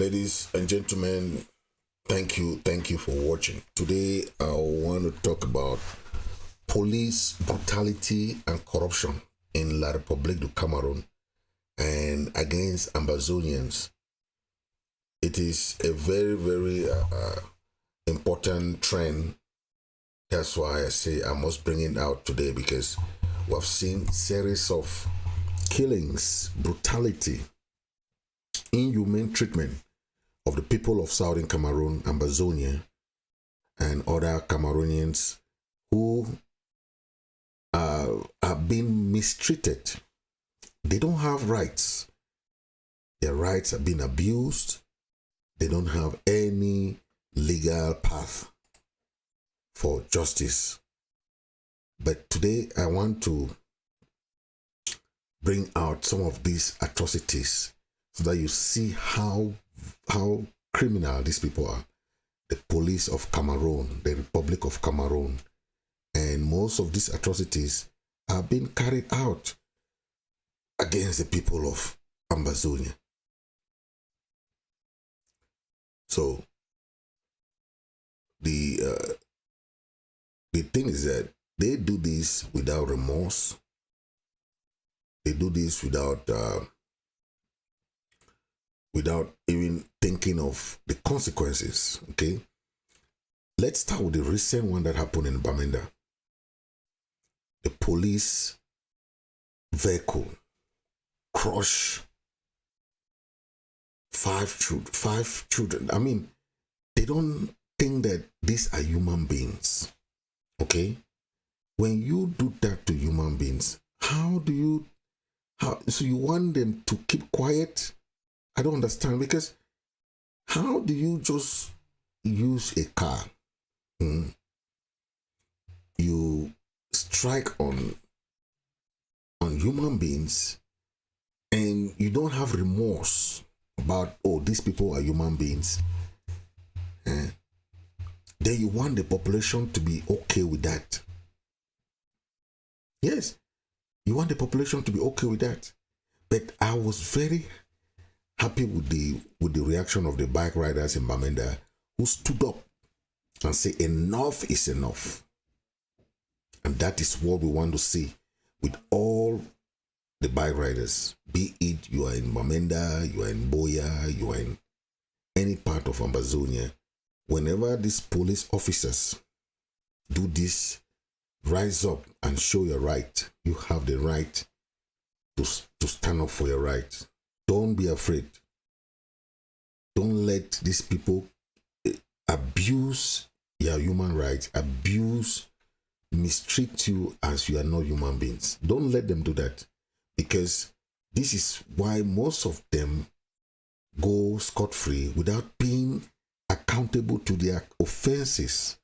Ladies and gentlemen, thank you for watching. Today I want to talk about police brutality and corruption in La République du Cameroon and against Ambazonians. It is a very important trend. That's why I say I must bring it out today, because we have seen series of killings, brutality, inhumane treatment of the people of Southern Cameroon, Ambazonia, and other Cameroonians who are being mistreated. They don't have rights. Their rights are being abused. They don't have any legal path for justice. But today I want to bring out some of these atrocities so that you see how criminal these people are. The police of Cameroon, the Republic of Cameroon, and most of these atrocities are being carried out against the people of Ambazonia. So the thing is that they do this without remorse. They do this without even thinking of the consequences. Okay, let's start with the recent one that happened in Bamenda. The police vehicle crushed five children. I mean, they don't think that these are human beings. Okay, when you do that to human beings, how so you want them to keep quiet? I don't understand, because how do you just use a car? You strike on human beings and you don't have remorse about, oh, these people are human beings. Then you want the population to be okay with that. Yes, you want the population to be okay with that. But I was very happy with the reaction of the bike riders in Bamenda, who stood up and say enough is enough. And that is what we want to see with all the bike riders, be it you are in Bamenda, you are in Boya, you are in any part of Ambazonia. Whenever these police officers do this, rise up and show your right. You have the right to stand up for your right. Don't be afraid. Don't let these people abuse your human rights, mistreat you as you are not human beings. Don't let them do that, because this is why most of them go scot-free without being accountable to their offenses.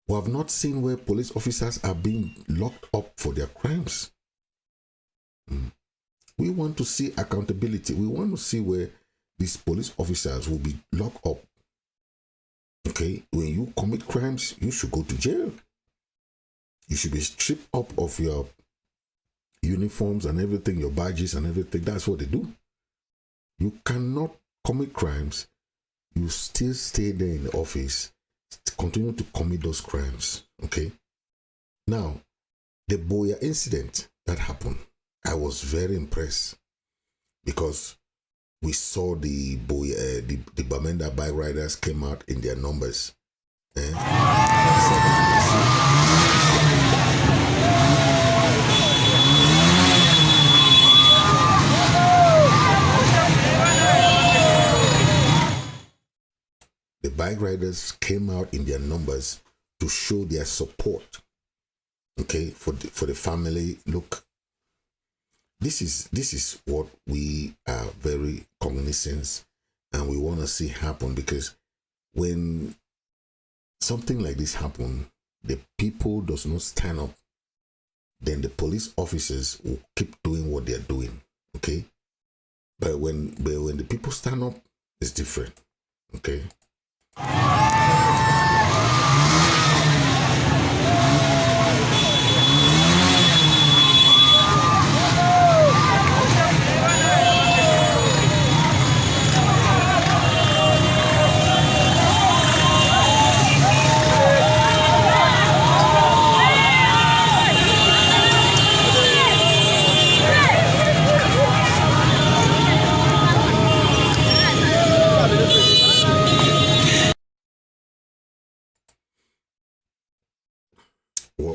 We have not seen where police officers are being locked up for their crimes. We want to see accountability. We want to see where these police officers will be locked up. Okay, when you commit crimes, you should go to jail. You should be stripped up of your uniforms and everything, your badges and everything. That's what they do. You cannot commit crimes. You still stay there in the office, continue to commit those crimes. Okay. Now, the Boya incident that happened, I was very impressed, because we saw the Bamenda bike riders came out in their numbers. The bike riders came out in their numbers to show their support. Okay, for the family. Look, this is what we are very cognizant and we want to see happen, because when something like this happen, the people does not stand up, then the police officers will keep doing what they are doing. Okay, but when the people stand up, it's different. Okay.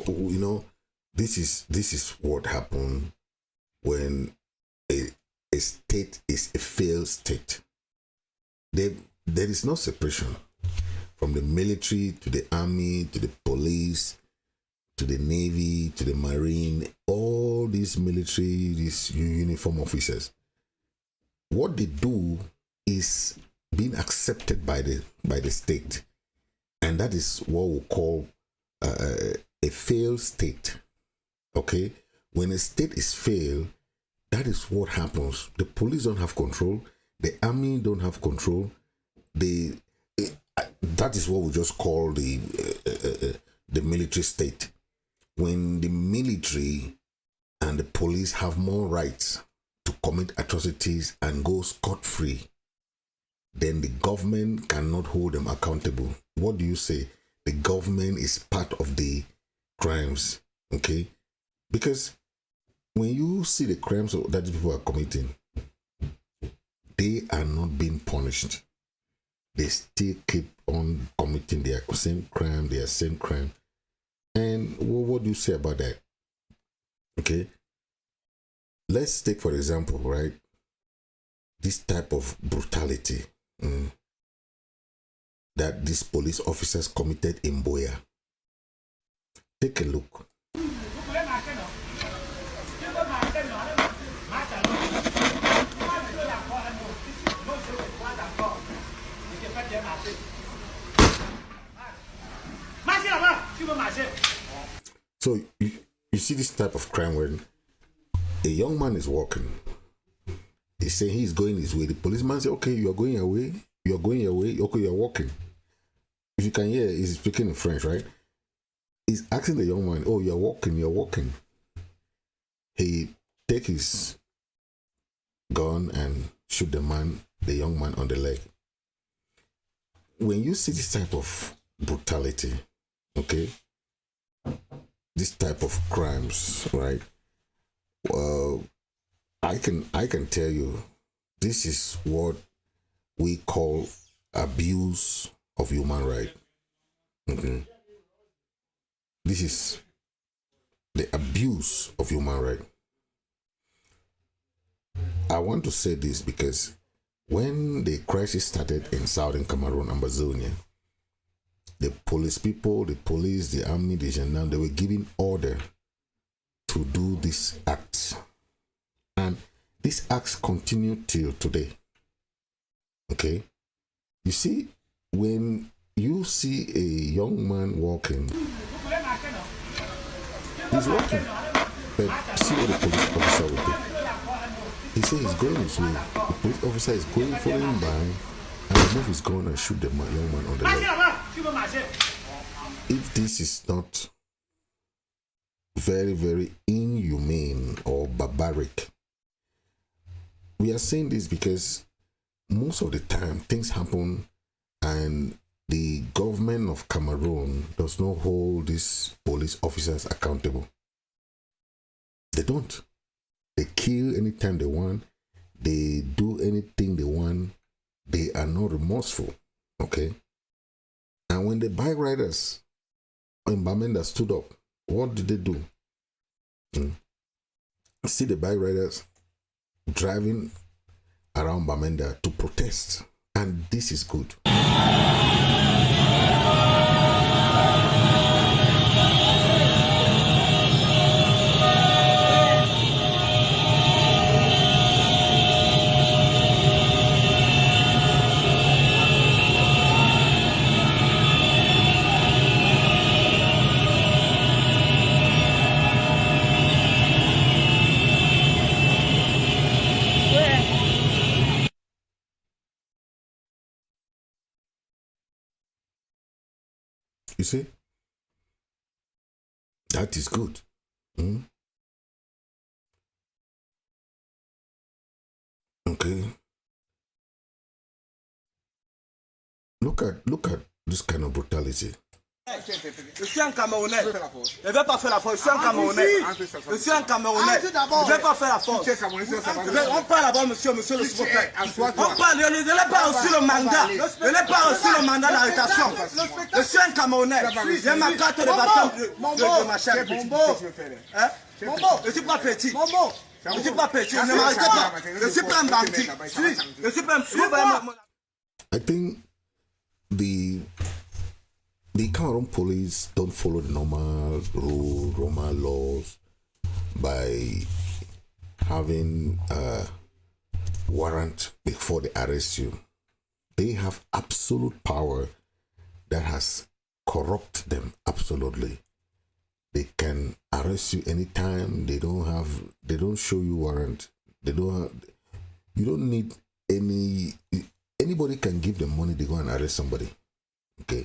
you know, this is what happened when a state is a failed state. There is no separation from the military to the army to the police to the navy to the marine. All these military, these uniform officers, what they do is being accepted by the state, and that is what we call a failed state. Okay, when a state is failed, that is what happens. The police don't have control. The army don't have control. That is what we just call the military state. When the military and the police have more rights to commit atrocities and go scot-free, then the government cannot hold them accountable. What do you say? The government is part of the crimes, okay? Because when you see the crimes that people are committing, they are not being punished. They still keep on committing their same crime. And what do you say about that? Okay, let's take for example, right, this type of brutality that these police officers committed in Boya. Take a look. So you see this type of crime when a young man is walking. They say he's going his way. The policeman say, okay, you are going your way. You are going your way. Okay, you are walking. If you can hear, he's speaking in French, right? He's asking the young man, oh, you're walking. He take his gun and shoot the young man on the leg. When you see this type of brutality, okay, this type of crimes, right? Well, I can tell you, this is what we call abuse of human right. This is the abuse of human right. I want to say this because when the crisis started in southern Cameroon, Ambazonia, the police people, the police, the army, the gendarme, they were giving order to do these acts. And these acts continue till today. Okay? You see, when you see a young man walking, he's walking. But see what the police officer will do. He says he's going his way. The police officer is going, following by, and remove his gun and shoot the young man on the leg. If this is not very, very inhumane or barbaric, we are saying this because most of the time things happen and the government of Cameroon does not hold these police officers accountable. They don't. They kill anytime they want. They do anything they want. They are not remorseful. Okay? And when the bike riders in Bamenda stood up, what did they do? See the bike riders driving around Bamenda to protest. And this is good. You see? That is good. Okay. Look at this kind of brutality. Je suis un Camerounais. Je ne vais pas faire la force. Je suis un Camerounais. Je suis un Camerounais. Je ne vais pas faire la force. On parle là-bas, monsieur le secrétaire. On parle. Je n'ai pas reçu le mandat. Je n'ai pas reçu le mandat d'arrestation. Je suis un Camerounais. J'ai ma carte de baptême de ma chair. Je ne suis pas petit. Je ne suis pas petit. Ne m'arrêtez pas. Je ne suis pas un bandit. Je suis pas un... I think the Cameroon police don't follow the normal rule, normal laws by having a warrant before they arrest you. They have absolute power that has corrupt them absolutely. They can arrest you anytime. They don't show you warrant. You don't need anybody can give them money, they go and arrest somebody. Okay.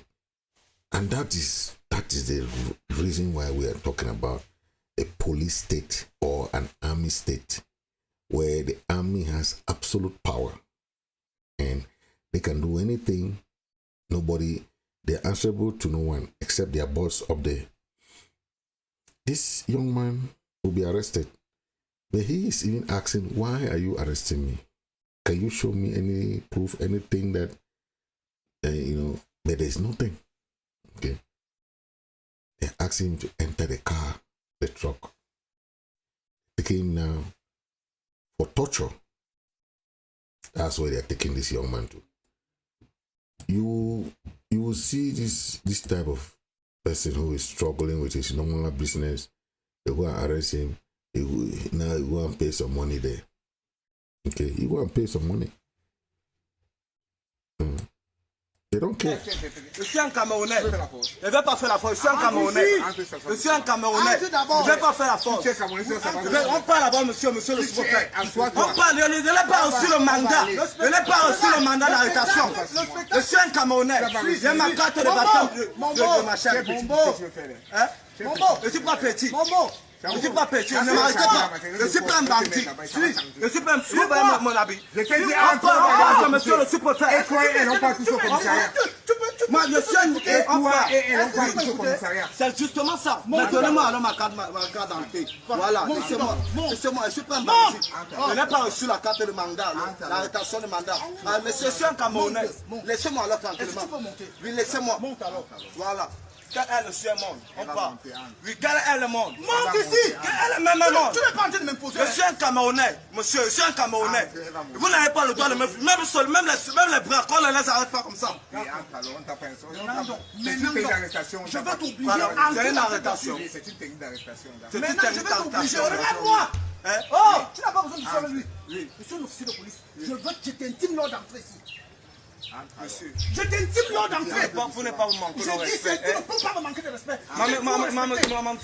And that is the reason why we are talking about a police state or an army state, where the army has absolute power and they can do anything. They're answerable to no one except their boss up there. This young man will be arrested, but he is even asking, why are you arresting me? Can you show me any proof, anything that, but there's nothing. Okay. They're asking him to enter the car, the truck. Taking him now for torture. That's where they're taking this young man to. You will see this type of person who is struggling with his normal business. They go and arrest him. Now you go and pay some money there. Okay, you go and pay some money. They don't care. Je suis un Camerounais. Je ne vais pas faire la force. Je suis un Camerounais. Je suis un Camerounais. Je ne vais pas faire la force. On parle là-bas, monsieur le secrétaire. On parle. Je n'ai pas reçu le mandat. Je n'ai pas reçu le mandat d'arrestation. Je suis un Camerounais. J'ai ma carte de baptême de ma chair. Je ne suis pas petit. Je ne suis pas petit, ne m'arrêtez pas. Je ne suis pas un bandit. Je suis pas un... mon habit. On parle, monsieur le secrétaire. Et toi et elle, on parle tous au commissariat. Moi, je suis un... Et toi et elle, on parle tous au commissariat. C'est justement ça. Donnez-moi alors ma carte d'identité. Voilà, laissez-moi. Laissez-moi, je ne suis pas un bandit. Je n'ai pas reçu la carte de mandat, l'arrestation de mandat. Monsieur, je suis un Camerounais. Laissez-moi alors tranquillement. Oui, laissez-moi. Voilà. Quel est le ciel monde? On parle. Oui, quel est le monde? Monte ici! Quel est le même monde? Tu n'es pas en train de m'imposer. Je suis un Camerounais, monsieur, je suis un Camerounais. Vous n'avez pas le droit de me... Même les bras, qu'on ne les arrête pas comme ça. C'est une arrestation. Je vais t'obliger. C'est une arrestation. C'est une technique d'arrestation. Maintenant, je vais t'obliger. Regarde-moi! Oh! Tu n'as pas besoin de faire lui. Je suis un officier de police. Je t'intime l'ordre d'entrer ici. Monsieur. Je t'intime l'ordre d'entrer. Vous n'êtes pas vous manquer de respect. Tu ne peux pas me manquer de respect.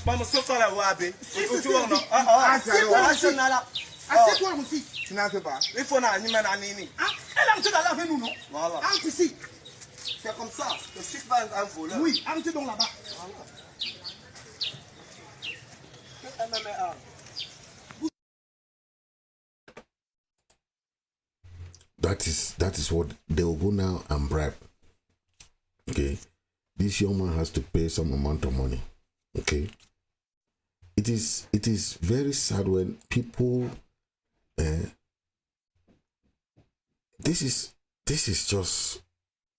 Maman, sauf à la Wabé. Assieds-toi, mon fils. Tu n'en veux pas. Il faut un animal à Nini. Elle a entré dans avec nous, non? Voilà. Entre ici. C'est comme ça. Je ne suis pas un voleur. Oui, entre donc là-bas. MMA. That is what they will go now and bribe. Okay, this young man has to pay some amount of money. Okay, it is very sad when people. This is just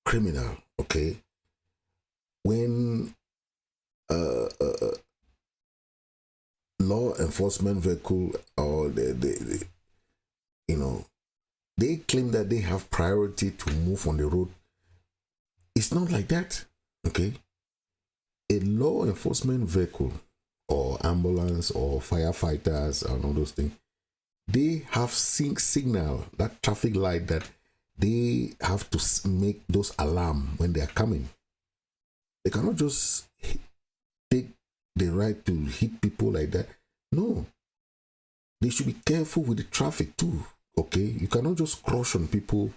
criminal. Okay, when law enforcement vehicle or they claim that they have priority to move on the road. It's not like that, okay? A law enforcement vehicle or ambulance or firefighters and all those things, they have signal, that traffic light that they have to make those alarm when they are coming. They cannot just take the right to hit people like that. No. They should be careful with the traffic too. Okay, you cannot just crush on people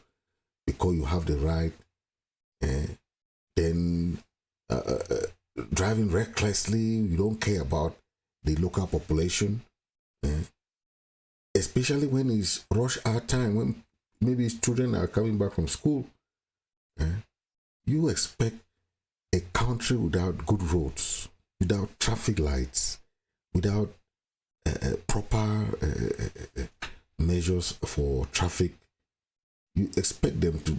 because you have the right, then driving recklessly. You don't care about the local population, especially when it's rush hour time, when maybe children are coming back from school. You expect a country without good roads, without traffic lights, without proper measures for traffic, you expect them to,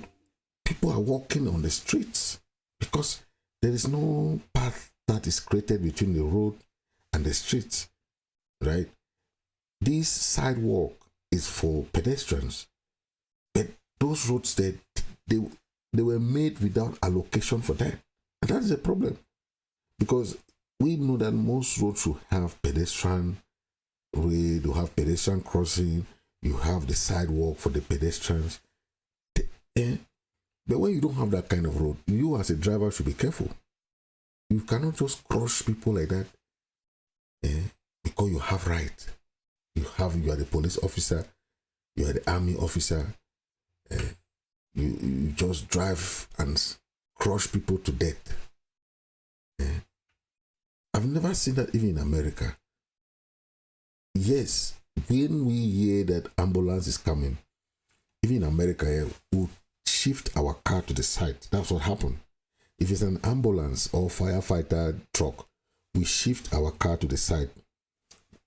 people are walking on the streets because there is no path that is created between the road and the streets, right? This sidewalk is for pedestrians, but those roads, they were made without allocation for that. And that is a problem, because we know that most roads should have pedestrian way, you have pedestrian crossing, you have the sidewalk for the pedestrians. But when you don't have that kind of road, you as a driver should be careful. You cannot just crush people like that because you have right. You are the police officer, you are the army officer. You just drive and crush people to death. I've never seen that even in America. Yes, when we hear that ambulance is coming, even in America, we'll shift our car to the side. That's what happened. If it's an ambulance or firefighter truck, we shift our car to the side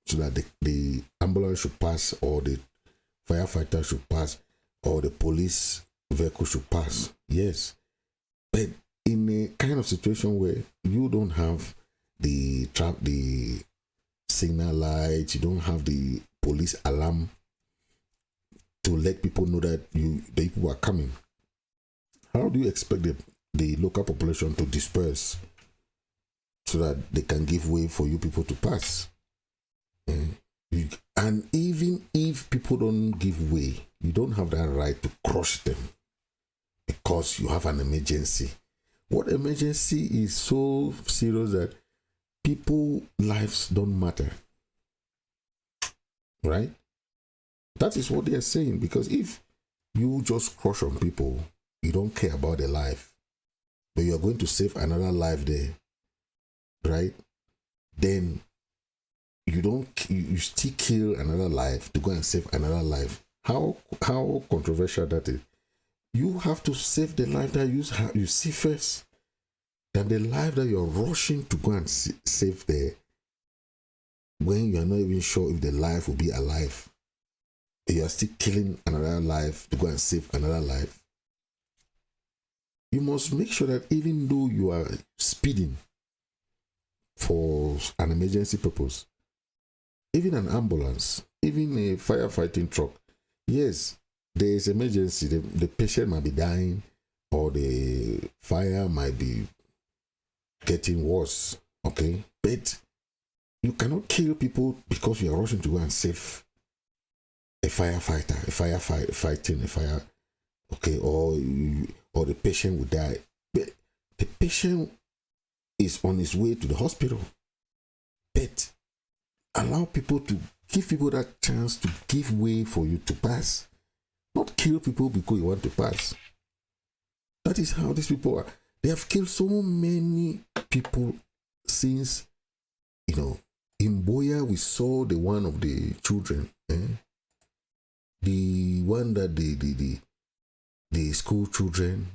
so that the ambulance should pass, or the firefighter should pass, or the police vehicle should pass. Yes. But in a kind of situation where you don't have the signal lights, you don't have the police alarm to let people know that the people are coming, how do you expect the local population to disperse so that they can give way for you people to pass? And even if people don't give way, you don't have that right to crush them because you have an emergency. What emergency is so serious that people's lives don't matter, right? That is what they are saying, because if you just crush on people, you don't care about their life, but you are going to save another life there, right? Then you still kill another life to go and save another life. How controversial that is. You have to save the life that you see first than the life that you're rushing to go and save there, when you are not even sure if the life will be alive. You are still killing another life to go and save another life. You must make sure that even though you are speeding for an emergency purpose, even an ambulance, even a firefighting truck, yes, there is emergency. The patient might be dying, or the fire might be getting worse, okay? But you cannot kill people because you are rushing to go and save a firefighter, fighting a fire, okay? Or the patient will die. But the patient is on his way to the hospital. But give people that chance to give way for you to pass. Not kill people because you want to pass. That is how these people are. They have killed so many people since, in Boya we saw the one of the children, the one that the school children,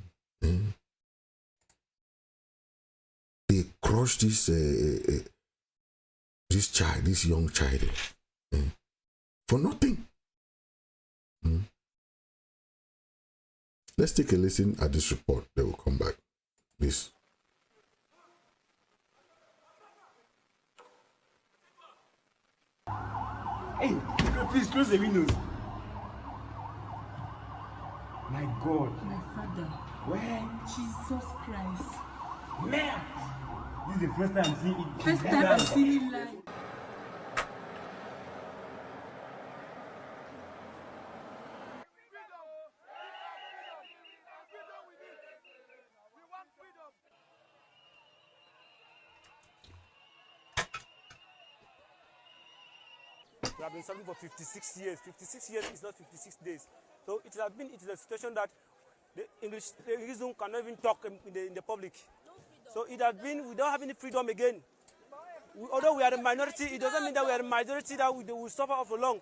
they crushed this young child, for nothing. Let's take a listen at this report. They will come back. Please. Hey, please close the windows. My God. My father. Where? Jesus Christ. Man! This is the first time I'm seeing it. First time I'm seeing live. We have been serving for 56 years. 56 years is not 56 days. So it is a situation that the Englishism cannot even talk in the public. So it has been, we don't have any freedom again. Although we are a minority, it doesn't mean that we are a majority that we will suffer for long.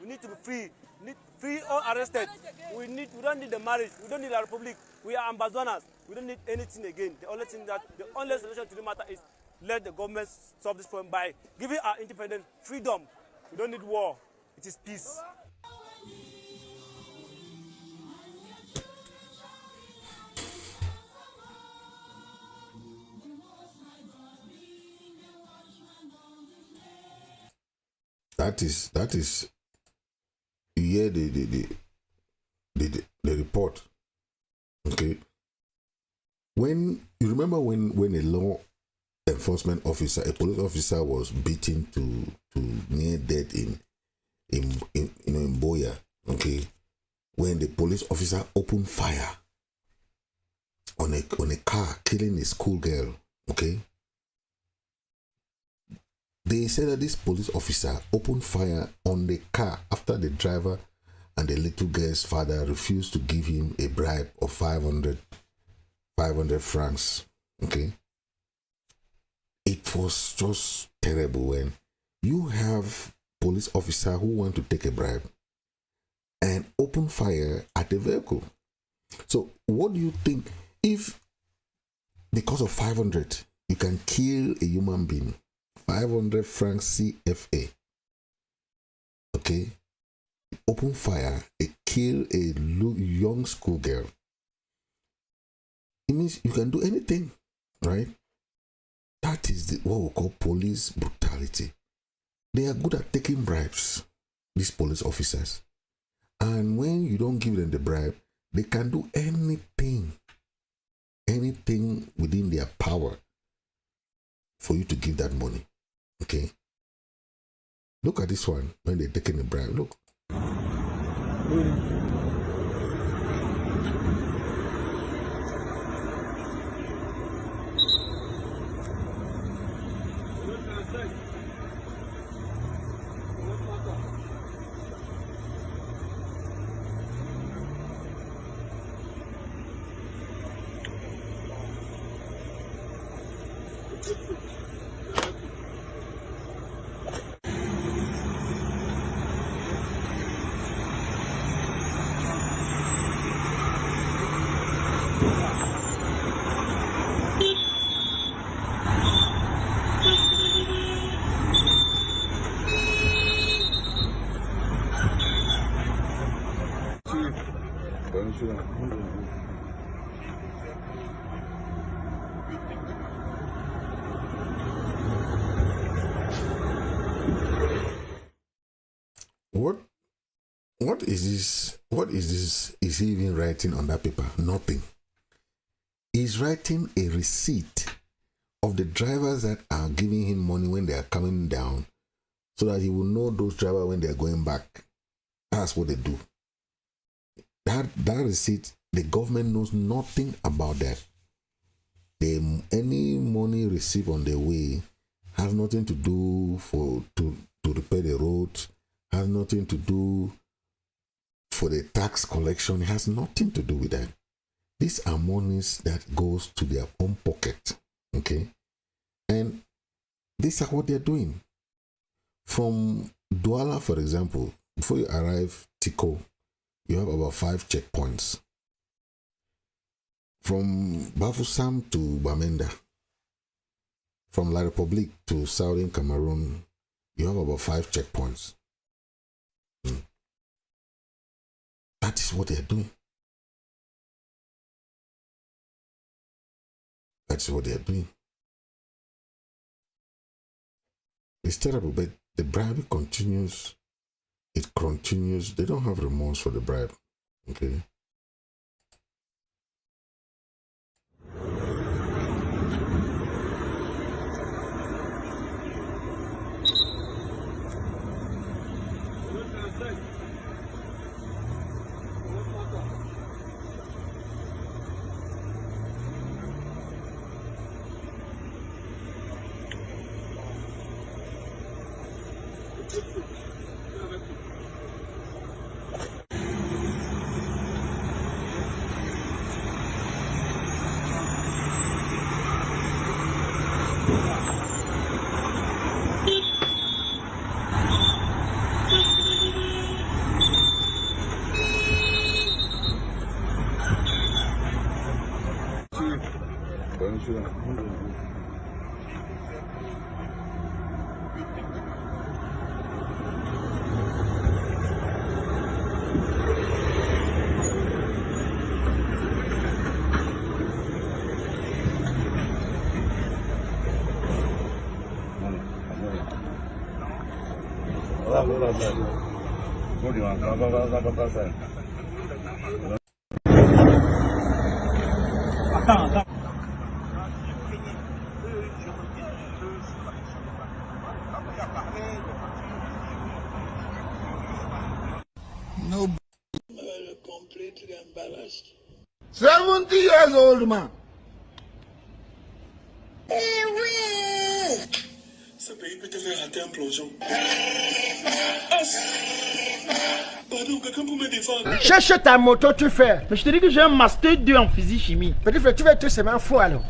We need to be free. Free or arrested. We don't need the marriage. We don't need a republic. We are Ambazonians. We don't need anything again. The only solution to the matter is let the government solve this problem by giving our independent freedom. We don't need war. It is peace. That is you hear the report. Okay. When you remember when a law enforcement officer, a police officer, was beaten to near death in Boya, okay, when the police officer opened fire on a car, killing a schoolgirl, okay. They said that this police officer opened fire on the car after the driver and the little girl's father refused to give him a bribe of 500 francs. Okay. It was just terrible when you have police officer who want to take a bribe and open fire at the vehicle. So what do you think if because of 500 you can kill a human being? 500 francs CFA. Okay. Open fire, it kill a young schoolgirl. It means you can do anything, right? That is what we call police brutality. They are good at taking bribes, these police officers. And when you don't give them the bribe, they can do anything within their power for you to give that money. Okay. Look at this one when they're taking a bribe. Look. What is this? What is this? Is he even writing on that paper? Nothing. He's writing a receipt of the drivers that are giving him money when they are coming down, so that he will know those drivers when they are going back. That's what they do. That receipt, the government knows nothing about that. Any money received on the way has nothing to do to repair the roads, has nothing to do for the tax collection. It has nothing to do with that. These are monies that goes to their own pocket. Okay. And these are what they're doing. From Douala, for example, before you arrive Tico, you have about 5 checkpoints. From Bafoussam to Bamenda, from La République to Southern Cameroon, you have about 5 checkpoints. That is what they are doing. That's what they are doing. It's terrible, but the bribe continues. It continues. They don't have remorse for the bribe. Okay. No. 70 years old man. Ce pays peut te faire rater un plongeon. Pardon, quelqu'un pour me défendre. Cherche ta moto, tu fais. Mais je te dis que j'ai un master 2 en physique-chimie. Petit frère, tu vas être seulement fou alors.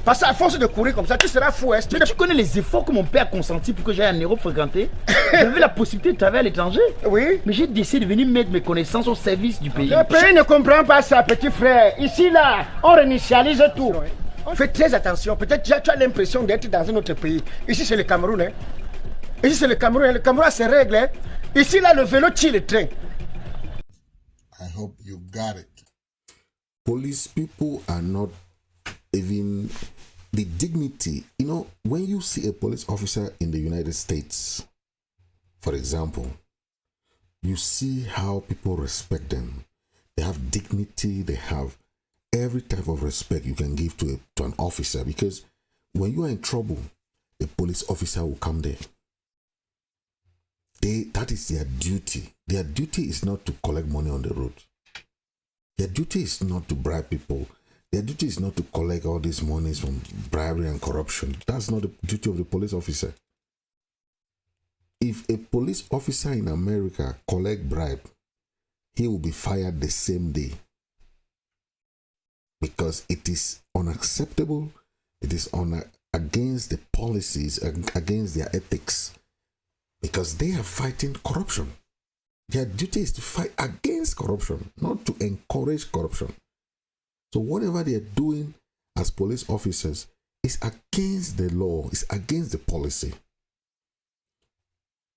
Parce qu'à force de courir comme ça, tu seras fou. Mais tu connais les efforts que mon père a consentis pour que j'aille en Europe fréquenter. J'avais la possibilité de travailler à l'étranger. Oui. Mais j'ai décidé de venir mettre mes connaissances au service du pays. Le pays ne comprend pas ça, petit frère. Ici, là, on réinitialise tout. Fais très attention. Peut-être que tu as l'impression d'être dans un autre pays. Ici, c'est le Cameroun. Hein. Ici, c'est le Cameroun. Le Cameroun a ses règles. Hein. Ici, là, le vélo tire le train. I hope you got it. Police people are not even the dignity. You know, when you see a police officer in the United States, for example, you see how people respect them. They have dignity. They have every type of respect you can give to an officer, because when you are in trouble, the police officer will come there. That is their duty. Their duty is not to collect money on the road. Their duty is not to bribe people. Their duty is not to collect all these monies from bribery and corruption. That's not the duty of the police officer. If a police officer in America collect bribe, he will be fired the same day. Because it is unacceptable. It is against the policies, against their ethics. Because they are fighting corruption. Their duty is to fight against corruption, not to encourage corruption. So whatever they are doing as police officers is against the law, is against the policy.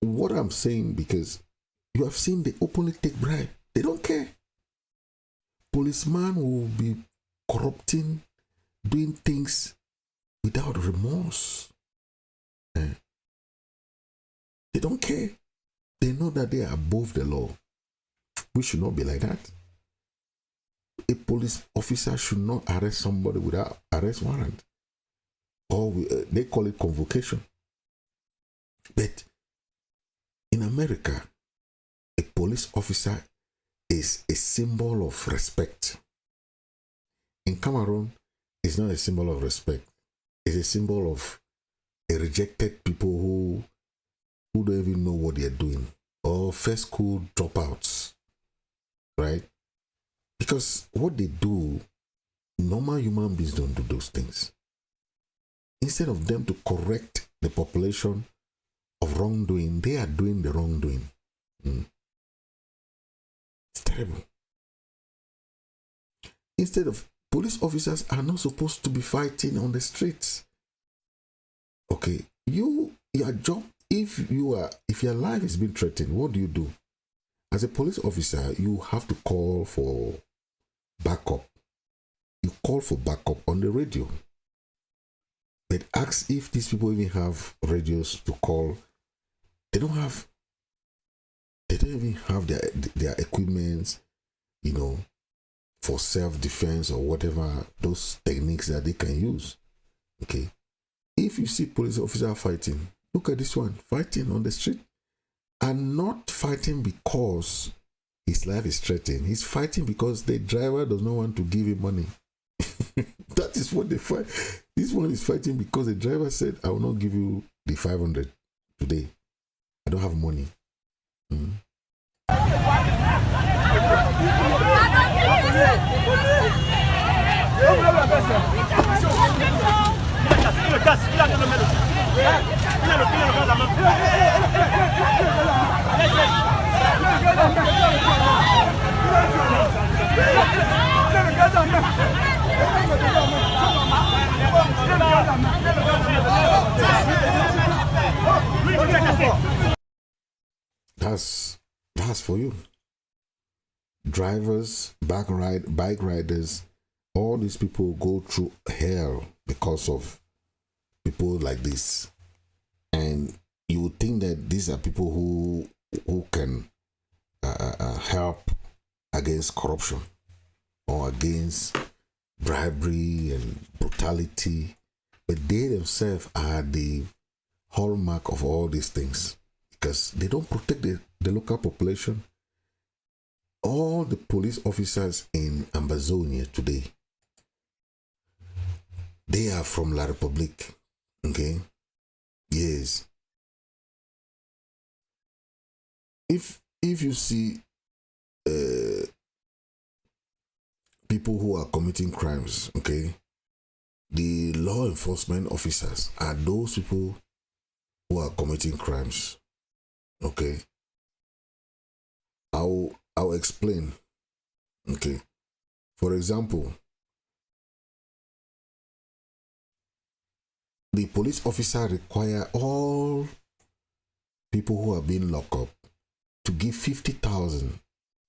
What I'm saying, because you have seen they openly take bribe. They don't care. Policeman will be corrupting, doing things without remorse. They don't care. They know that they are above the law. We should not be like that. A police officer should not arrest somebody without arrest warrant. Or they call it convocation. But in America, a police officer is a symbol of respect. In Cameroon, it's not a symbol of respect. It's a symbol of a rejected people who don't even know what they're doing, or first school dropouts, right? Because what they do, normal human beings don't do those things. Instead of them to correct the population of wrongdoing, they are doing the wrongdoing. It's terrible. Instead of, police officers are not supposed to be fighting on the streets. Okay, your job, if your life is being threatened, what do? As a police officer, you have to call for backup. You call for backup on the radio. But ask if these people even have radios to call. They don't even have their equipment, for self-defense or whatever, those techniques that they can use. Okay. If you see police officer fighting, look at this one, fighting on the street, and not fighting because his life is threatened. He's fighting because the driver does not want to give him money. That is what they fight. This one is fighting because the driver said, I will not give you the 500 today. I don't have money. That's for you. Drivers, bike riders, all these people go through hell because of people like this. And you would think that these are people who can help against corruption or against bribery and brutality, but they themselves are the hallmark of all these things because they don't protect the local population. All the police officers in Ambazonia today, they are from La Republique, okay? Yes. If you see people who are committing crimes, okay, the law enforcement officers are those people who are committing crimes, okay? I'll explain, okay? For example, the police officer require all people who are being locked up to give 50,000.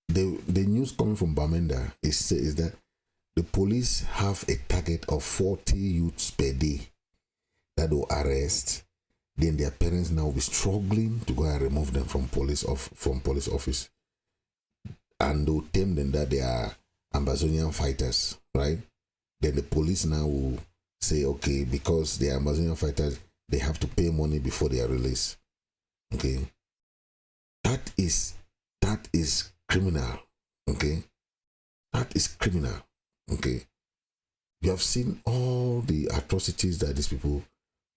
The news coming from Bamenda is that the police have a target of 40 youths per day that will arrest. Then their parents now will be struggling to go and remove them from police office, and they'll tell them that they are Ambazonian fighters, right? Then the police now will say, okay, because they are Ambazonian fighters, they have to pay money before they are released. Okay, that is criminal. Okay, that is criminal. Okay, you have seen all the atrocities that these people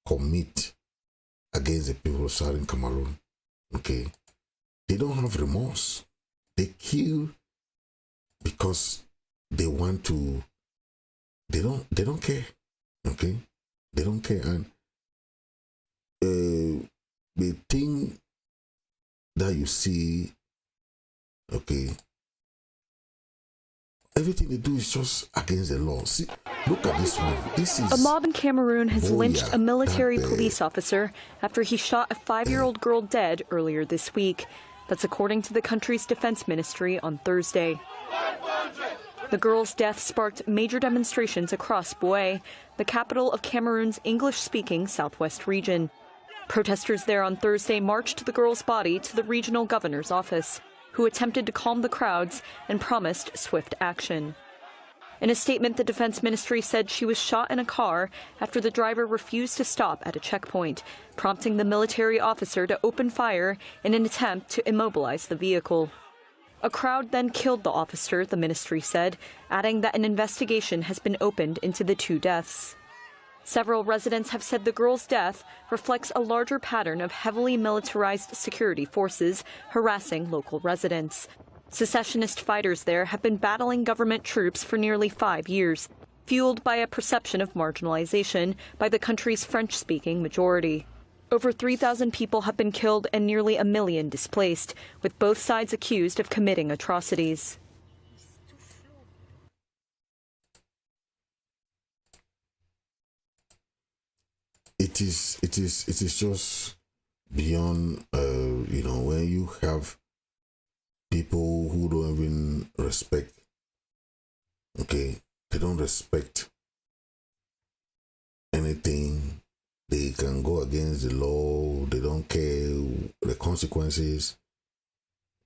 commit against the people of Southern Cameroon. Okay, they don't have remorse. They kill because they want to. They don't care. Okay, they don't care, and the thing that you see, okay, everything they do is just against the law. See, look at this one. This is a mob in Cameroon has lynched a military police officer after he shot a 5-year-old girl dead earlier this week. That's according to the country's defense ministry on Thursday. The girl's death sparked major demonstrations across Boué, the capital of Cameroon's English-speaking southwest region. Protesters there on Thursday marched the girl's body to the regional governor's office, who attempted to calm the crowds and promised swift action. In a statement, the defense ministry said she was shot in a car after the driver refused to stop at a checkpoint, prompting the military officer to open fire in an attempt to immobilize the vehicle. A crowd then killed the officer, the ministry said, adding that an investigation has been opened into the 2 deaths. Several residents have said the girl's death reflects a larger pattern of heavily militarized security forces harassing local residents. Secessionist fighters there have been battling government troops for nearly 5 years, fueled by a perception of marginalization by the country's French-speaking majority. Over 3,000 people have been killed and nearly 1 million displaced, with both sides accused of committing atrocities. It is just beyond, when you have people who don't even respect, okay, they don't respect anything. They can go against the law. They don't care the consequences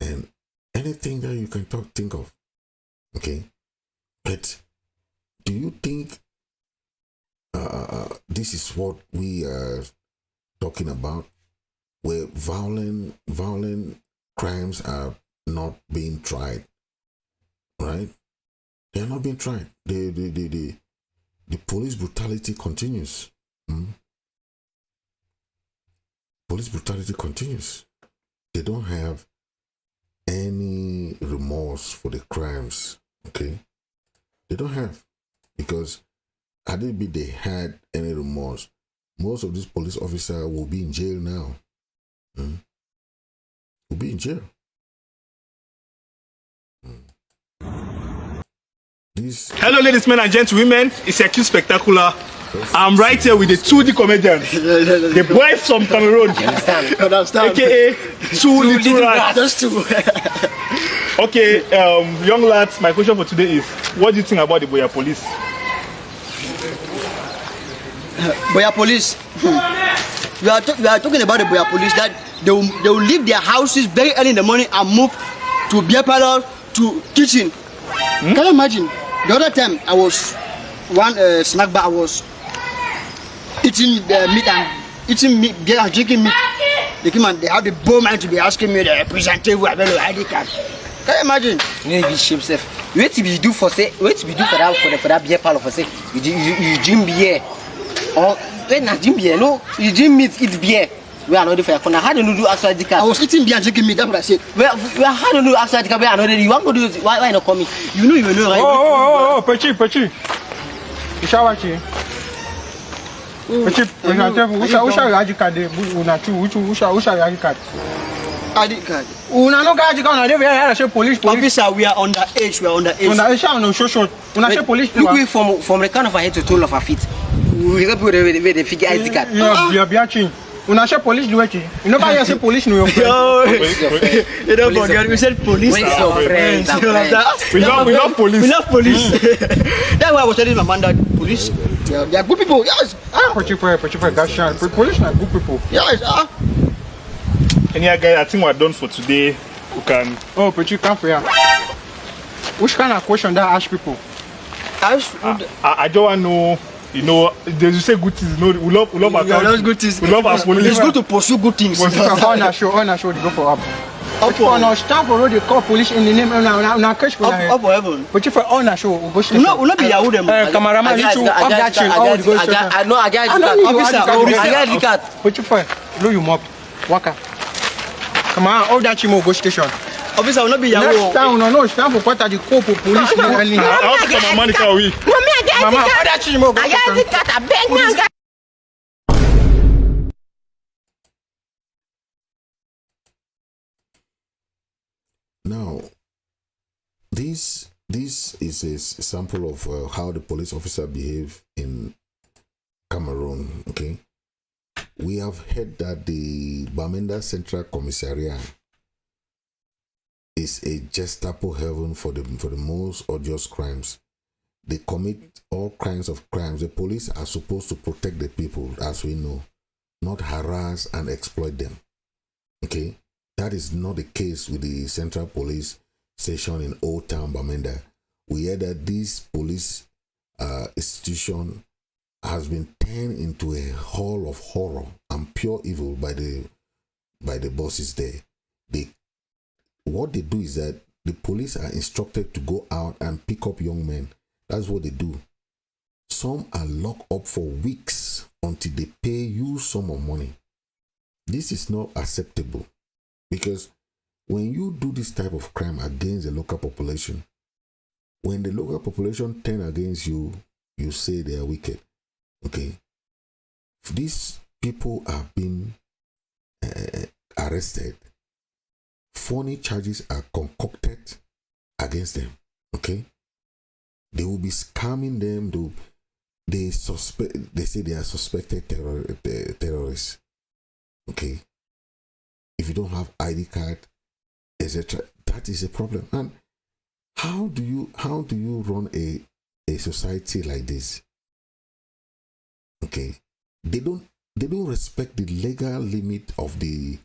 and anything that you can think of. Okay, but do you think this is what we are talking about, where violent crimes are not being tried, right? They are not being tried. The police brutality continues. Police brutality continues. They don't have any remorse for the crimes, okay? They don't have, because had it been they had any remorse, most of these police officers will be in jail now. Will be in jail. Hello, ladies, men, and gentlemen. It's a Spectacular. I'm right here with the 2D comedians, the boys from Cameroon, aka 2 little rats. Just two. Okay, young lads, my question for today is, what do you think about the Boya Police? Boya Police. We are talking about the Boya Police that they will leave their houses very early in the morning and move to beer parlor, to kitchen. Can you imagine? The other time I was one snack bar, I was eating meat and drinking meat. They came and they have the bold mind to be asking me the representative who have no ID card. Can you imagine? You know, shape self. Wait to be do for say. Wait to be do for that beer parlor for say. You drink beer. Or wait not drink beer. No, you drink meat, eat beer. We are not for your corner. How do you do outside the car? I was eating beer and drinking meat. That's what I said. Well, how do you do outside the car? We are not ready. You want to do it? Why not coming? You know, right? Oh, Pechi. You shall watch it. Pechi, who shall ID card? Who shall ID card? ID card. Una no ID card. They are say police. Officer, we are underage. No show. Una say police. Look we from the corner of our head to toe of our feet. We help you with the figure ID card. Yeah, Una say police do it. You know why you say police no? You don't forget we said police. Where's your friends? We love police. That's why I was telling Bamenda police. They are good people. Yes. Police are good people. Yes. Any guys, I think we're done for today. We can. Oh, but you come for here. Which kind of question that ask people? I don't want to know. You know, they say good things. You know, we love our country. Good things. We love our police. It's good to pursue good things. On a show, they go for up. On a stand for road, they call police in the name of na catch for up for heaven. But if for on a show, we go. No, be Yahoo them. Cameraman, you two up that chain. I know. I got the card. But you for blow you up. Waka. Come on, all that you go station. Officer will not be Yahoo. Next time, no, stand for what are the cop police. I want some money can we? Mama, all that you go station. Now, this is a sample of how the police officer behave in Cameroon. Okay, we have heard that the Bamenda Central Commissariat is a GESTAPO heaven for the most odious crimes. They commit all kinds of crimes. The police are supposed to protect the people, as we know, not harass and exploit them. Okay, that is not the case with the Central Police Station in Old Town Bamenda. We heard that this police institution has been turned into a hall of horror and pure evil by the bosses there. What they do is that the police are instructed to go out and pick up young men. That's what they do. Some are locked up for weeks until they pay huge sum of money. This is not acceptable, because when you do this type of crime against the local population, when the local population turn against you, you say they are wicked. Okay? These people are being arrested. Phony charges are concocted against them. Okay? They will be scamming them. They say they are suspected terrorists. Okay? If you don't have ID card, etc., that is a problem. And how do you run a society like this? Okay? They don't respect the legal limit of the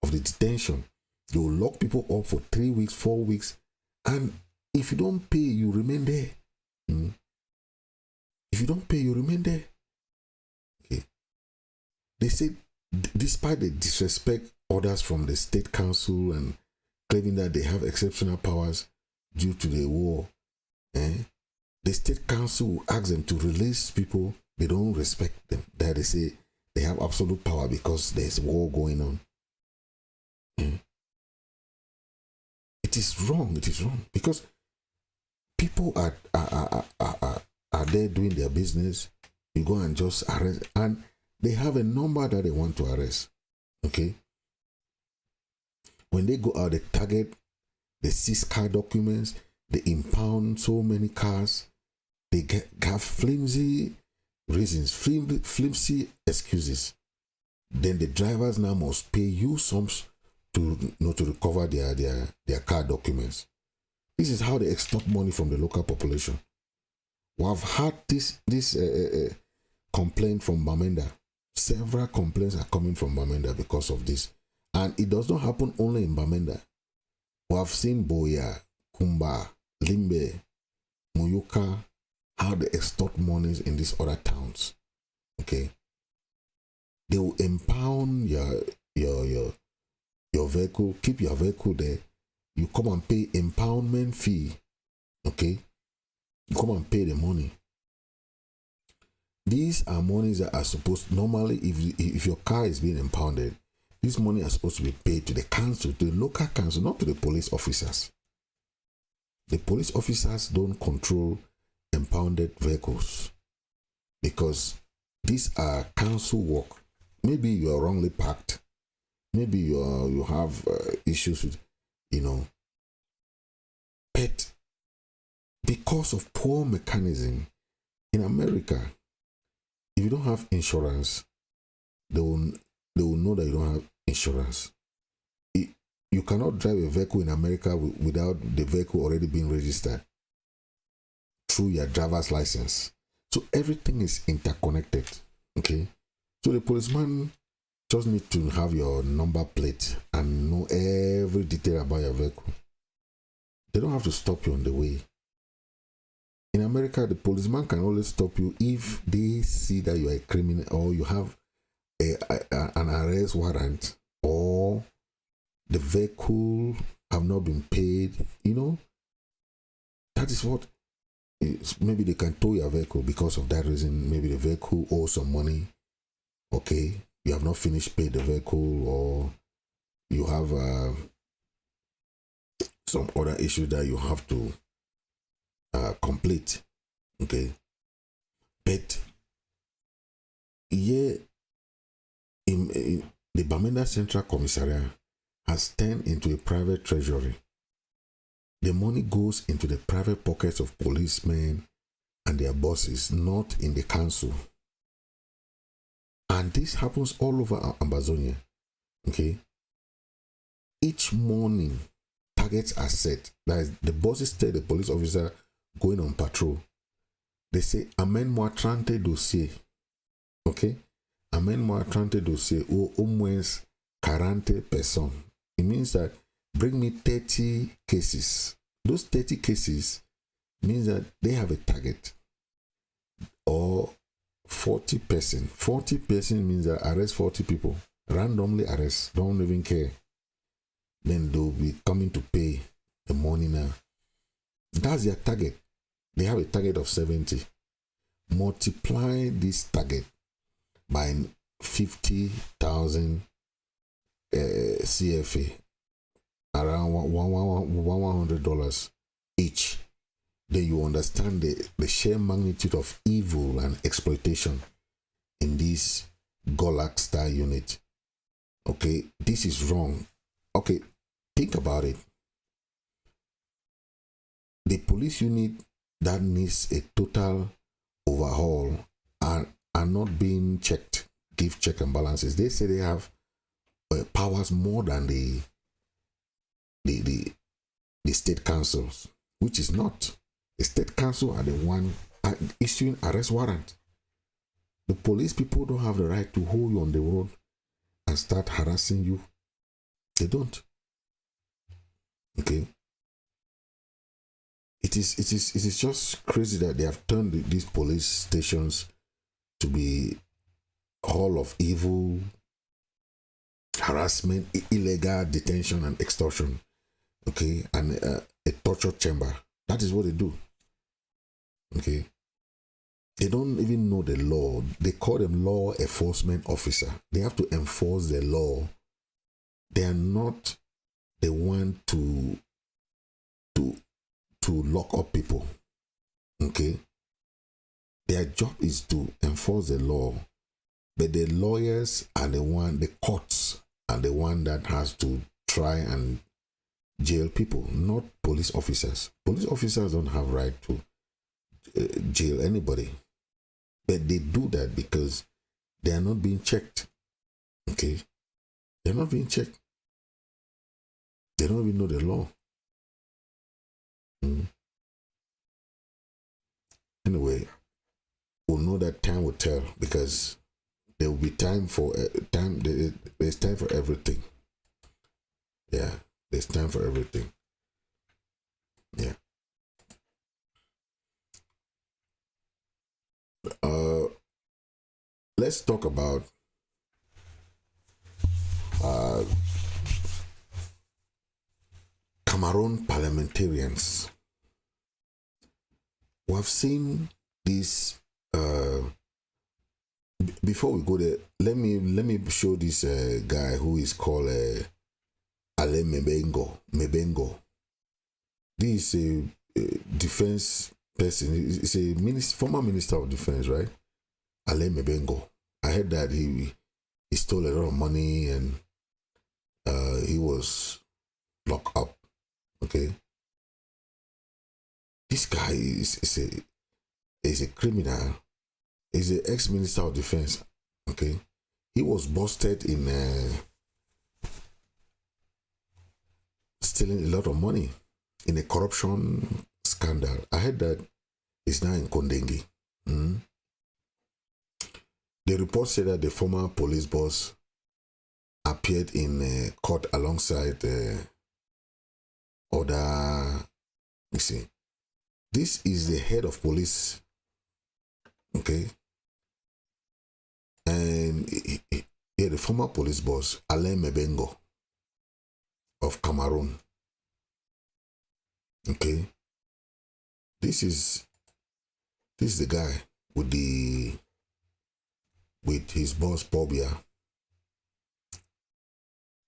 detention. They will lock people up for 3 weeks, 4 weeks, and if you don't pay, you remain there. If you don't pay, you remain there. Okay. They say, despite the disrespect orders from the state council and claiming that they have exceptional powers due to the war, the state council will ask them to release people. They don't respect them. That they say they have absolute power because there's war going on. It is wrong. It is wrong because people are there doing their business. You go and just arrest, and they have a number that they want to arrest. Okay. When they go out, they target, they seize car documents, they impound so many cars, they have flimsy reasons, flimsy excuses, then the drivers now must pay huge sums to to recover their car documents. This is how they extort money from the local population. We have had this complaint from Bamenda. Several complaints are coming from Bamenda because of this. And it does not happen only in Bamenda. We have seen Boya, Kumba, Limbe, Muyuka, how they extort monies in these other towns. Okay. They will impound your vehicle, keep your vehicle there. You come and pay impoundment fee. Okay. You come and pay the money. These are monies that are supposed, normally if your car is being impounded, this money is supposed to be paid to the council, to the local council, not to the police officers. The police officers don't control impounded vehicles because these are council work. Maybe you are wrongly parked. Maybe you have issues with, but because of poor mechanism in America, if you don't have insurance, they will know that you don't have insurance. You cannot drive a vehicle in America without the vehicle already being registered through your driver's license. So everything is interconnected. Okay. So the policeman just need to have your number plate and know every detail about your vehicle. They don't have to stop you on the way. In America, the policeman can only stop you if they see that you are a criminal or you have an arrest warrant or the vehicle have not been paid. That is what, maybe they can tow your vehicle because of that reason. Maybe the vehicle owes some money. Okay, you have not finished paying the vehicle, or you have some other issue that you have to complete. Okay, but yeah, in the Bamenda Central Commissariat has turned into a private treasury. The money goes into the private pockets of policemen and their bosses, not in the council. And this happens all over Ambazonia. Okay. Each morning, targets are set. That is, the bosses tell the police officer going on patrol. They say, amène-moi 30 dossiers. Okay? Amène-moi 30 dossiers ou au moins 40 personnes. It means that bring me 30 cases. Those 30 cases means that they have a target. Or 40 person. 40 person means that arrest 40 people. Randomly arrest. Don't even care. Then they'll be coming to pay the money now. That's their target. They have a target of 70. Multiply this target by 50,000 CFA, around $100 each. Then you understand the sheer magnitude of evil and exploitation in this Gulag style unit. Okay, this is wrong. Okay, think about it. The police unit that needs a total overhaul are not being checked, give check and balances. They say they have powers more than the state councils, which is not. The state council are the one issuing arrest warrant. The police people don't have the right to hold you on the road and start harassing you. They don't. Okay. It is just crazy that they have turned these police stations to be hall of evil, harassment, illegal detention and extortion. Okay, and a torture chamber. That is what they do. Okay. They don't even know the law. They call them law enforcement officer. They have to enforce the law. They are not the one to lock up people. Okay. Their job is to enforce the law. But the lawyers are the courts are the one that has to try and jail people, not police officers. Police officers don't have right to jail anybody. But they do that because they are not being checked. Okay? They're not being checked. They don't even know the law. Anyway, we'll know that time will tell, because there will be time for there's time for everything. Yeah, there's time for everything. Yeah. Let's talk about Cameroon parliamentarians. We have seen this. Before we go there, let me show this guy who is called Ale Mebengo. This is a defense person. He's a former minister of defense, right? Ale Mebengo. I heard that he stole a lot of money and he was locked up. Okay. This guy is a criminal. He's an ex-minister of defense. Okay. He was busted in stealing a lot of money in a corruption scandal. I heard that he's now in Kondengi. The report said that the former police boss appeared in court alongside other. You see, this is the head of police. Okay. And the former police boss, Alain Mebengo of Cameroon. Okay. This is the guy with his boss Pobia.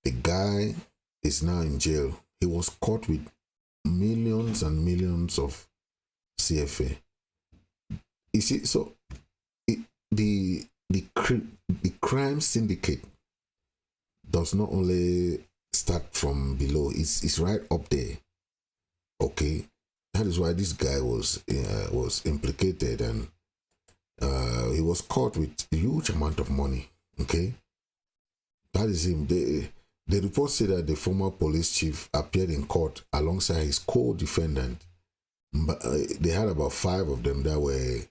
The guy is now in jail. He was caught with millions and millions of CFA. You see, so the crime syndicate does not only start from below; it's right up there. Okay, that is why this guy was implicated, and he was caught with a huge amount of money. Okay, that is him. The report said that the former police chief appeared in court alongside his co-defendant. But they had about 5 of them that were,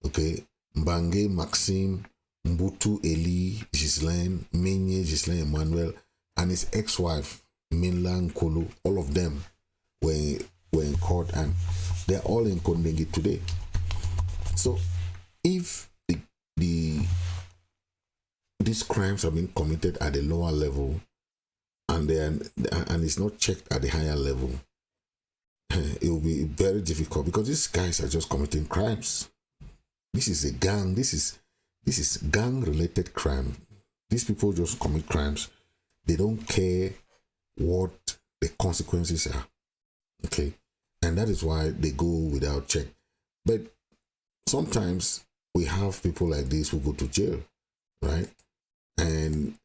okay, Mbange Maxime, Mbutu Eli, Ghislaine, Menye Ghislaine Emmanuel, and his ex-wife, Minla Nkolo. All of them were in court, and they're all in Kondengi today. So, if these crimes have been committed at the lower level, and it's not checked at the higher level, it will be very difficult, because these guys are just committing crimes. This is a gang. This is gang-related crime. These people just commit crimes. They don't care what the consequences are. Okay, and that is why they go without check. But sometimes we have people like this who go to jail, right? And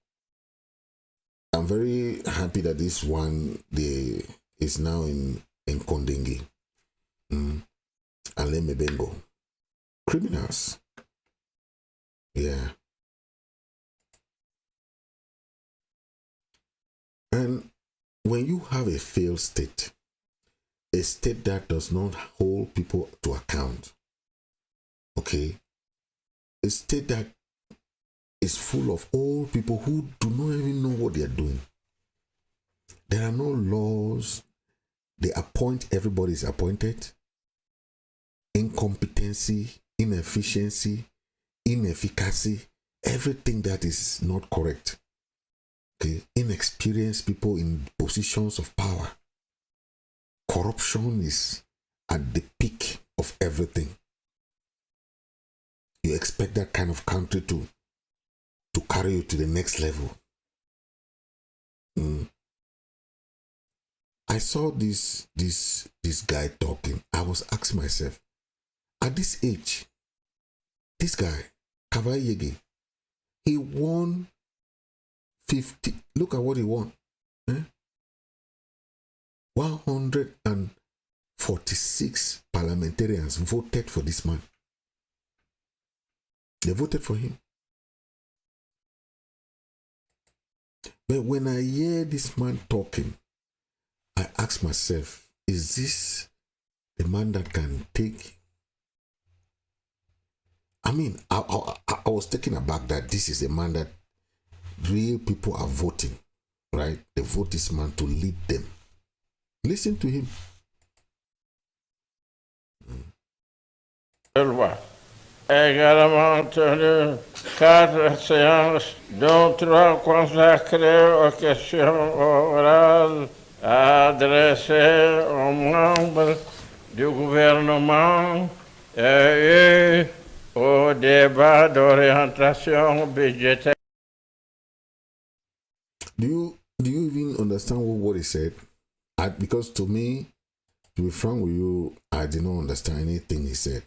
I'm very happy that this one is now in Kondengi. Alain Mebengo. Criminals. Yeah. And when you have a failed state, a state that does not hold people to account, okay, a state that is full of old people who do not even know what they are doing. There are no laws. They appoint, everybody is appointed. Incompetency, inefficiency, inefficacy, everything that is not correct. Okay, inexperienced people in positions of power. Corruption is at the peak of everything. You expect that kind of country to carry you to the next level. I saw this guy talking. I was asking myself, at this age, this guy, Kavai Yege, he won 50. Look at what he won. 146 parliamentarians voted for this man. They voted for him. But when I hear this man talking, I ask myself, is this the man that can take? I mean, I was taken aback that this is a man that real people are voting, right? They vote this man to lead them. Listen to him. Également tenu 4 séances, dont 3 consacrées aux questions orales adressées aux membres du gouvernement et au débat d'orientation budgétaire. Do you even understand what he said? Because to me, to be frank with you, I did not understand anything he said.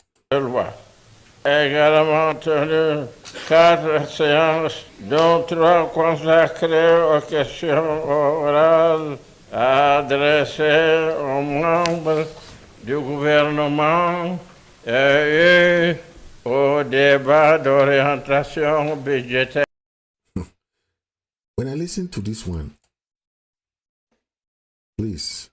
Également tenu 4 séances, dont 3 consacrées aux questions orales adressées aux membres du gouvernement et au débat d'orientation budgétaire. When I listen to this one, please.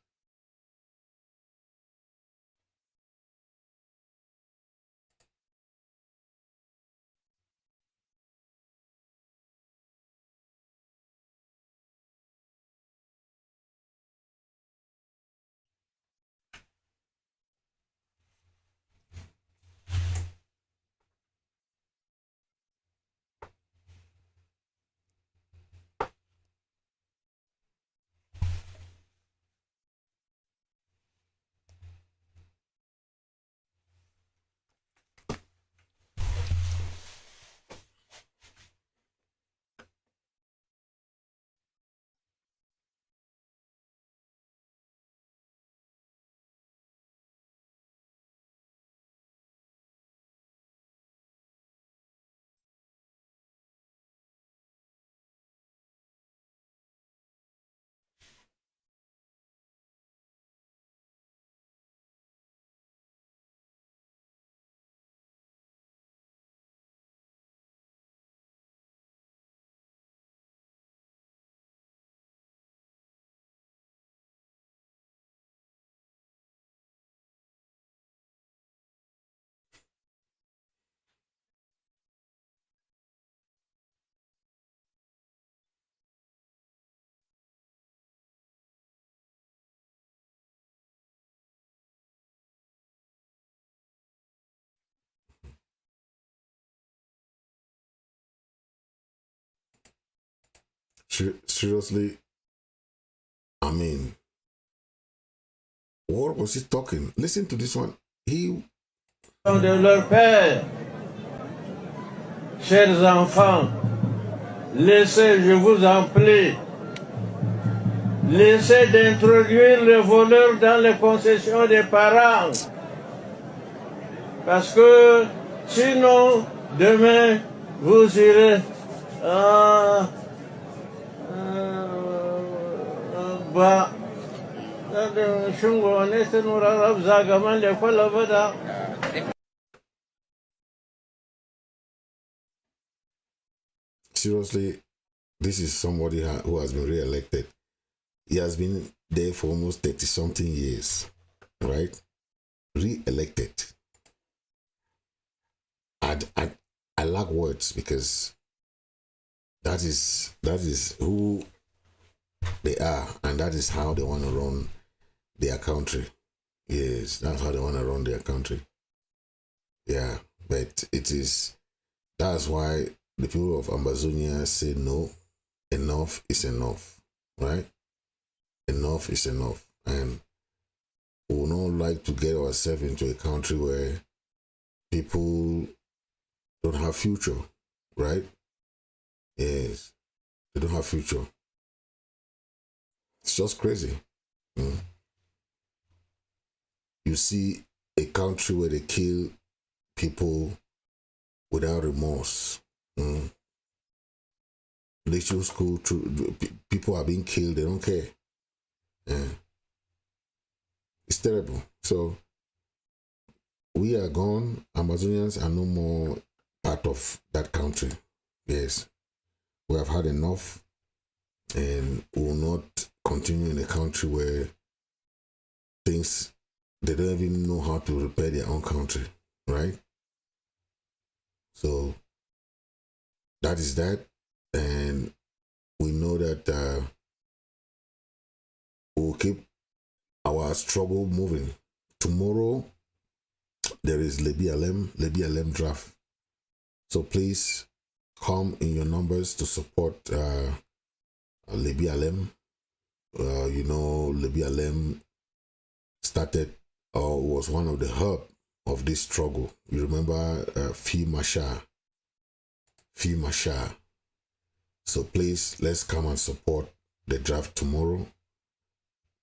Seriously, I mean, what was he talking? Listen to this one. De leur père, chers enfants, laissez, je vous en prie, laissez d'introduire le voleur dans les concessions des parents. Parce que sinon, demain, vous irez Seriously, this is somebody who has been re-elected. He has been there for almost 30-something years, right? Re-elected. I lack words because that is who they are, and that is how they want to run their country. Yes, that's how they want to run their country. Yeah, but that's why the people of Ambazonians say no, enough is enough, right? Enough is enough. And we would not like to get ourselves into a country where people don't have future, right? Yes, they don't have future. It's just crazy. You see a country where they kill people without remorse. Little school, people are being killed, they don't care. It's terrible. So we are gone. Ambazonians are no more part out of that country. Yes, we have had enough, and we will not continue in a country where things, they don't even know how to repair their own country, right? So that is that, and we know that we'll keep our struggle moving. Tomorrow there is LeBLM draft, so please come in your numbers to support LeBLM. You know, LeBLM started or was one of the hub of this struggle. You remember Fee Machar. So please, let's come and support the draft tomorrow.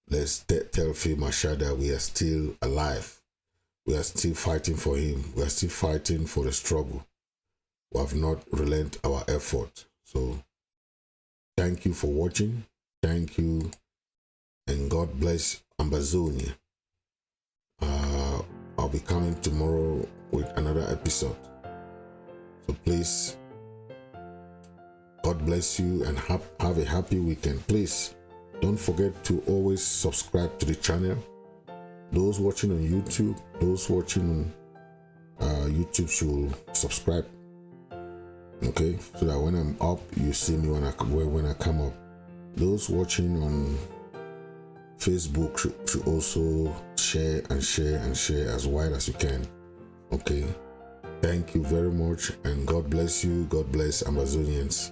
Let's tell Fee Machar that we are still alive. We are still fighting for him. We are still fighting for the struggle. We have not relented our effort. So thank you for watching. Thank you, and God bless Ambazonia. I'll be coming tomorrow with another episode. So please, God bless you and have a happy weekend. Please don't forget to always subscribe to the channel. Those watching on YouTube, those watching on YouTube should subscribe. Okay, so that when I'm up, you see me when I come up. Those watching on Facebook should also share as wide as you can. Okay, thank you very much, and God bless you. God bless Ambazonians.